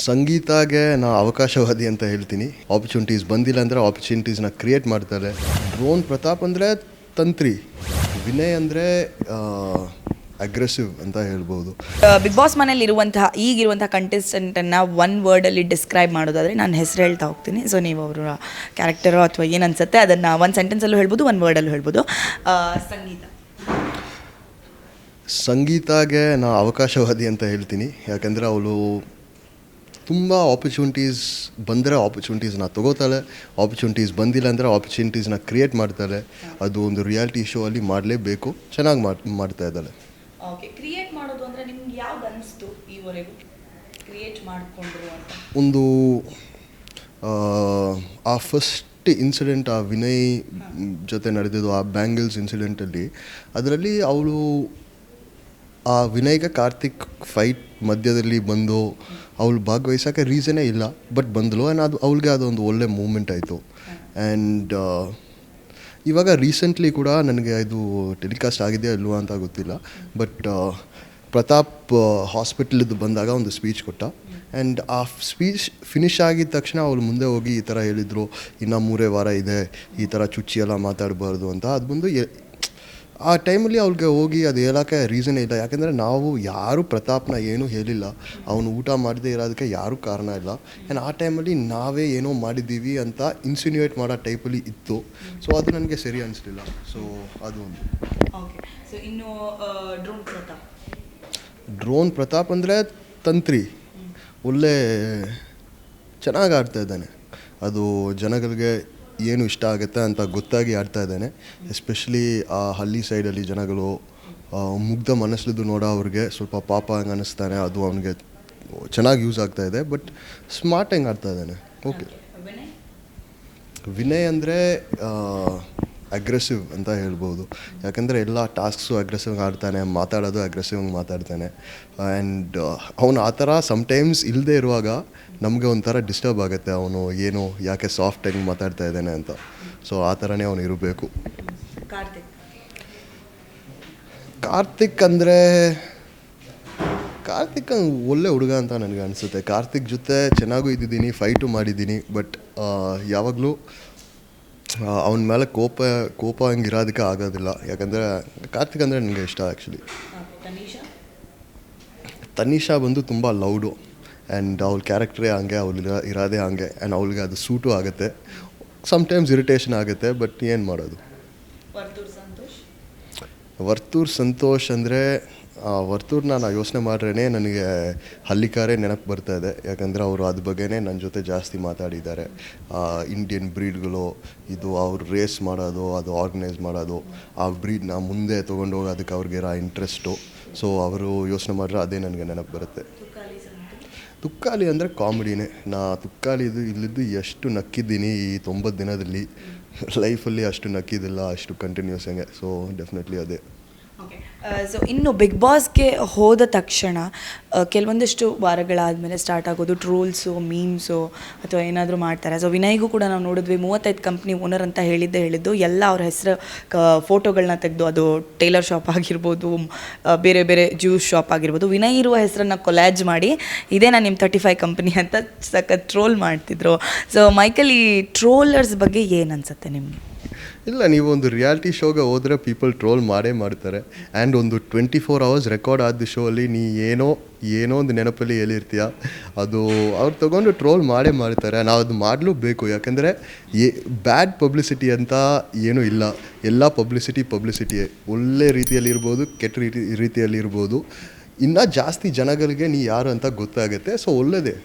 ಸಂಗೀತಗೆ ನಾ ಅವಕಾಶವಾದಿ ಅಂತ ಹೇಳ್ತೀನಿ. ಆಪರ್ಚುನಿಟೀಸ್ ಬಂದಿಲ್ಲ ಅಂದರೆ ಆಪರ್ಚುನಿಟೀಸ್ನ ಕ್ರಿಯೇಟ್ ಮಾಡ್ತಾರೆ. ಡ್ರೋನ್ ಪ್ರತಾಪ್ ಅಂದರೆ ತಂತ್ರಿ, ವಿನಯ್ ಅಂದರೆ ಅಗ್ರೆಸಿವ್ ಅಂತ ಹೇಳ್ಬೋದು. ಬಿಗ್ ಬಾಸ್ ಮನೇಲಿ ಈಗಿರುವಂತಹ ಕಂಟೆಸ್ಟೆಂಟನ್ನು ಒನ್ ವರ್ಡಲ್ಲಿ ಡಿಸ್ಕ್ರೈಬ್ ಮಾಡೋದಾದರೆ ನಾನು ಹೆಸರು ಹೇಳ್ತಾ ಹೋಗ್ತೀನಿ. ಸೊ ನೀವು ಅವರ ಕ್ಯಾರೆಕ್ಟರೋ ಅಥವಾ ಏನು ಅನ್ಸುತ್ತೆ ಅದನ್ನು ಒಂದು ಸೆಂಟೆನ್ಸಲ್ಲೂ ಹೇಳ್ಬೋದು, ಒಂದು ವರ್ಡಲ್ಲೂ ಹೇಳ್ಬೋದು. ಸಂಗೀತಗೆ ನಾ ಅವಕಾಶವಾದಿ ಅಂತ ಹೇಳ್ತೀನಿ. ಯಾಕಂದರೆ ಅವಳು ತುಂಬ ಆಪರ್ಚುನಿಟೀಸ್ ಬಂದರೆ ಆಪರ್ಚುನಿಟೀಸ್ನ ತೊಗೋತಾಳೆ, ಆಪರ್ಚುನಿಟೀಸ್ ಬಂದಿಲ್ಲ ಅಂದರೆ ಆಪರ್ಚುನಿಟೀಸ್ನ ಕ್ರಿಯೇಟ್ ಮಾಡ್ತಾಳೆ. ಅದು ಒಂದು ರಿಯಾಲಿಟಿ ಶೋ ಅಲ್ಲಿ ಮಾಡಲೇಬೇಕು, ಚೆನ್ನಾಗಿ ಮಾಡ್ತಾ ಇದ್ದಾಳೆ. ಓಕೆ, ಕ್ರಿಯೇಟ್ ಮಾಡೋದು ಅಂದರೆ ನಿಮ್ಗೆ ಯಾವ್ದು ಅನಿಸ್ತು ಈವರೆಗೂ ಕ್ರಿಯೇಟ್ ಮಾಡಿಕೊಂಡ್ರು ಅಂತ? ಒಂದು ಆ ಫಸ್ಟ್ ಇನ್ಸಿಡೆಂಟ್, ಆ ವಿನಯ್ ಜೊತೆ ನಡೆದಿದ್ದು ಆ ಬ್ಯಾಂಗಲ್ಸ್ ಇನ್ಸಿಡೆಂಟಲ್ಲಿ, ಅದರಲ್ಲಿ ಅವಳು ಆ ವಿನಯ್ಗೆ ಕಾರ್ತಿಕ್ ಫೈಟ್ ಮಧ್ಯದಲ್ಲಿ ಬಂದು ಅವಳು ಭಾಗವಹಿಸೋಕ್ಕೆ ರೀಸನೇ ಇಲ್ಲ, ಬಟ್ ಬಂದಳು. ಆ್ಯಂಡ್ ಅದು ಅವಳಿಗೆ ಅದೊಂದು ಒಳ್ಳೆ ಮೂಮೆಂಟ್ ಆಯಿತು. ಆ್ಯಂಡ್ ಇವಾಗ ರೀಸೆಂಟ್ಲಿ ಕೂಡ ನನಗೆ ಇದು ಟೆಲಿಕಾಸ್ಟ್ ಆಗಿದೆಯಾ ಇಲ್ವಾ ಅಂತ ಗೊತ್ತಿಲ್ಲ, ಬಟ್ ಪ್ರತಾಪ್ ಹಾಸ್ಪಿಟಲಿದ್ದು ಬಂದಾಗ ಒಂದು ಸ್ಪೀಚ್ ಕೊಟ್ಟ. ಆ್ಯಂಡ್ ಆ ಸ್ಪೀಚ್ ಫಿನಿಶ್ ಆಗಿದ ತಕ್ಷಣ ಅವಳು ಮುಂದೆ ಹೋಗಿ ಈ ಥರ ಹೇಳಿದರು, ಇನ್ನು 3 ವಾರ ಇದೆ, ಈ ಥರ ಚುಚ್ಚಿ ಎಲ್ಲ ಮಾತಾಡಬಾರ್ದು ಅಂತ. ಅದು ಬಂದು ಆ ಟೈಮಲ್ಲಿ ಅವ್ಳಿಗೆ ಹೋಗಿ ಅದು ಹೇಳೋಕ್ಕೆ ರೀಸನೇ ಇಲ್ಲ. ಯಾಕೆಂದರೆ ನಾವು ಯಾರೂ ಪ್ರತಾಪ್ನ ಏನೂ ಹೇಳಿಲ್ಲ, ಅವನು ಊಟ ಮಾಡದೇ ಇರೋದಕ್ಕೆ ಯಾರೂ ಕಾರಣ ಇಲ್ಲ. ಆ್ಯಂಡ್ ಆ ಟೈಮಲ್ಲಿ ನಾವೇ ಏನೋ ಮಾಡಿದ್ದೀವಿ ಅಂತ ಇನ್ಸಿನ್ಯೂಯೇಟ್ ಮಾಡೋ ಟೈಪಲ್ಲಿ ಇತ್ತು. ಸೊ ಅದು ನನಗೆ ಸರಿ ಅನಿಸ್ಲಿಲ್ಲ. ಸೊ ಅದು ಒಂದು. ಓಕೆ, ಸೊ ಇನ್ನು ಡ್ರೋನ್ ಪ್ರತಾಪ್ ಅಂದರೆ ತಂತ್ರಿ, ಒಳ್ಳೆ ಚೆನ್ನಾಗಿ ಆಡ್ತಾ ಇದ್ದಾನೆ. ಅದು ಜನಗಳಿಗೆ ಏನು ಇಷ್ಟ ಆಗುತ್ತೆ ಅಂತ ಗೊತ್ತಾಗಿ ಆಡ್ತಾ ಇದ್ದಾನೆ. ಎಸ್ಪೆಷಲಿ ಆ ಹಳ್ಳಿ ಸೈಡಲ್ಲಿ ಜನಗಳು ಮುಗ್ಧ ಮನಸ್ಲಿದ್ದು ನೋಡೋ ಅವ್ರಿಗೆ ಸ್ವಲ್ಪ ಪಾಪ ಹಂಗೆ ಅನ್ನಿಸ್ತಾನೆ. ಅದು ಅವನಿಗೆ ಚೆನ್ನಾಗಿ ಯೂಸ್ ಆಗ್ತಾ ಇದೆ, ಬಟ್ ಸ್ಮಾರ್ಟ್ ಹೆಂಗೆ ಆಡ್ತಾ ಇದ್ದಾನೆ. ಓಕೆ, ವಿನಯ್ ಅಂದರೆ ಅಗ್ರೆಸಿವ್ ಅಂತ ಹೇಳ್ಬೋದು. ಯಾಕಂದರೆ ಎಲ್ಲ ಟಾಸ್ಕ್ಸು ಅಗ್ರೆಸಿವ್ ಆಡ್ತಾನೆ, ಮಾತಾಡೋದು ಅಗ್ರೆಸಿವ್ ಮಾತಾಡ್ತಾನೆ. ಆ್ಯಂಡ್ ಅವನು ಆ ಥರ ಸಮ್ಟೈಮ್ಸ್ ಇಲ್ಲದೆ ಇರುವಾಗ ನಮಗೆ ಒಂಥರ ಡಿಸ್ಟರ್ಬ್ ಆಗುತ್ತೆ, ಅವನು ಏನು ಯಾಕೆ ಸಾಫ್ಟಾಗಿ ಮಾತಾಡ್ತಾ ಇದ್ದಾನೆ ಅಂತ. ಸೊ ಆ ಥರನೇ ಅವನು ಇರಬೇಕು. ಕಾರ್ತಿಕ್ ಅಂದರೆ ಕಾರ್ತಿಕ್ ಒಳ್ಳೆ ಹುಡುಗ ಅಂತ ನನಗೆ ಅನಿಸುತ್ತೆ. ಕಾರ್ತಿಕ್ ಜೊತೆ ಚೆನ್ನಾಗೂ ಇದ್ದಿದ್ದೀನಿ, ಫೈಟು ಮಾಡಿದ್ದೀನಿ, ಬಟ್ ಯಾವಾಗಲೂ ಅವನ ಮೇಲೆ ಕೋಪ ಹಂಗೆ ಇರೋದಕ್ಕೆ ಆಗೋದಿಲ್ಲ. ಯಾಕಂದರೆ ಕಾರ್ತಿಕ್ ಅಂದರೆ ನನಗೆ ಇಷ್ಟ ಆ್ಯಕ್ಚುಲಿ. ತನಿಷಾ ಬಂದು ತುಂಬ ಲೌಡು, ಆ್ಯಂಡ್ ಅವ್ಳ ಕ್ಯಾರೆಕ್ಟ್ರೇ ಹಂಗೆ, ಅವಳು ಇರೋದೇ ಹಂಗೆ. ಆ್ಯಂಡ್ ಅವಳಿಗೆ ಅದು ಸೂಟು ಆಗುತ್ತೆ. ಸಮ್ಟೈಮ್ಸ್ ಇರಿಟೇಷನ್ ಆಗುತ್ತೆ, ಬಟ್ ಏನು ಮಾಡೋದು. ವರ್ತೂರ್ ಸಂತೋಷ್ ಅಂದರೆ ವರ್ತೂರ್ನ ನಾನು ಯೋಚನೆ ಮಾಡ್ರೇ ನನಗೆ ಹಳ್ಳಿಕಾರೇ ನೆನಪು ಬರ್ತಾಯಿದೆ. ಯಾಕಂದರೆ ಅವರು ಅದ್ರ ಬಗ್ಗೆನೇ ನನ್ನ ಜೊತೆ ಜಾಸ್ತಿ ಮಾತಾಡಿದ್ದಾರೆ. ಇಂಡಿಯನ್ ಬ್ರೀಡ್ಗಳು, ಇದು ಅವ್ರು ರೇಸ್ ಮಾಡೋದು, ಅದು ಆರ್ಗನೈಸ್ ಮಾಡೋದು, ಆ ಬ್ರೀಡ್ನ ಮುಂದೆ ತೊಗೊಂಡು ಹೋಗೋದಕ್ಕೆ ಅವ್ರಿಗಿರೋ ಇಂಟ್ರೆಸ್ಟು. ಸೊ ಅವರು ಯೋಚನೆ ಮಾಡಿದ್ರೆ ಅದೇ ನನಗೆ ನೆನಪು ಬರುತ್ತೆ. ತುಕ್ಕಾಲಿ ಅಂದರೆ ಕಾಮಿಡಿನೇ. ನಾ ತುಕ್ಕಾಲಿದು ಇಲ್ಲಿದ್ದು ಎಷ್ಟು ನಕ್ಕಿದ್ದೀನಿ ಈ 90 ದಿನದಲ್ಲಿ, ಲೈಫಲ್ಲಿ ಅಷ್ಟು ನಕ್ಕಿದ್ದಿಲ್ಲ ಅಷ್ಟು ಕಂಟಿನ್ಯೂಸ್ ಹಂಗೆ. ಸೊ ಡೆಫಿನೆಟ್ಲಿ ಅದೇ. ಸೊ ಇನ್ನು ಬಿಗ್ ಬಾಸ್ಗೆ ಹೋದ ತಕ್ಷಣ ಕೆಲವೊಂದಿಷ್ಟು ವಾರಗಳಾದಮೇಲೆ ಸ್ಟಾರ್ಟ್ ಆಗೋದು ಟ್ರೋಲ್ಸು, ಮೀಮ್ಸು ಅಥವಾ ಏನಾದರೂ ಮಾಡ್ತಾರೆ. ಸೊ ವಿನಯ್ಗೂ ಕೂಡ ನಾವು ನೋಡಿದ್ವಿ, 35 ಕಂಪ್ನಿ ಓನರ್ ಅಂತ ಹೇಳಿದ್ದು ಎಲ್ಲ ಅವ್ರ ಹೆಸರು ಫೋಟೋಗಳನ್ನ ತೆಗೆದು, ಅದು ಟೇಲರ್ ಶಾಪ್ ಆಗಿರ್ಬೋದು, ಬೇರೆ ಬೇರೆ ಜ್ಯೂಸ್ ಶಾಪ್ ಆಗಿರ್ಬೋದು, ವಿನಯ್ ಇರುವ ಹೆಸರನ್ನು ಕೊಲ್ಯಾಜ್ ಮಾಡಿ ಇದೇ ನಾನು ನಿಮ್ಮ 35 ಕಂಪ್ನಿ ಅಂತ ಸಖತ್ ಟ್ರೋಲ್ ಮಾಡ್ತಿದ್ರು. ಸೊ ಮೈಕಲ್, ಈ ಟ್ರೋಲರ್ಸ್ ಬಗ್ಗೆ ಏನು ಅನಿಸುತ್ತೆ ನಿಮಗೆ? ಇಲ್ಲ, ನೀವು ಒಂದು ರಿಯಾಲಿಟಿ ಶೋಗೆ ಹೋದರೆ ಪೀಪಲ್ ಟ್ರೋಲ್ ಮಾಡೇ ಮಾಡ್ತಾರೆ. ಆ್ಯಂಡ್ ಒಂದು 24 hours ರೆಕಾರ್ಡ್ ಆದ ಶೋ ಅಲ್ಲಿ ನೀ ಏನೋ ಒಂದು ನೆನಪಲ್ಲಿ ಹೇಳಿರ್ತೀಯ, ಅದು ಅವ್ರು ತೊಗೊಂಡು ಟ್ರೋಲ್ ಮಾಡೇ ಮಾಡ್ತಾರೆ. ನಾವು ಅದು ಮಾಡಲೂಬೇಕು. ಯಾಕಂದರೆ ಬ್ಯಾಡ್ ಪಬ್ಲಿಸಿಟಿ ಅಂತ ಏನೂ ಇಲ್ಲ. ಎಲ್ಲ ಪಬ್ಲಿಸಿಟಿಯೇ. ಒಳ್ಳೆ ರೀತಿಯಲ್ಲಿರ್ಬೋದು, ಕೆಟ್ಟ ರೀತಿಯಲ್ಲಿರ್ಬೋದು. ಇನ್ನೂ ಜಾಸ್ತಿ ಜನಗಳಿಗೆ ನೀ ಯಾರು ಅಂತ ಗೊತ್ತಾಗುತ್ತೆ. ಸೊ ಒಳ್ಳೆಯದೇ.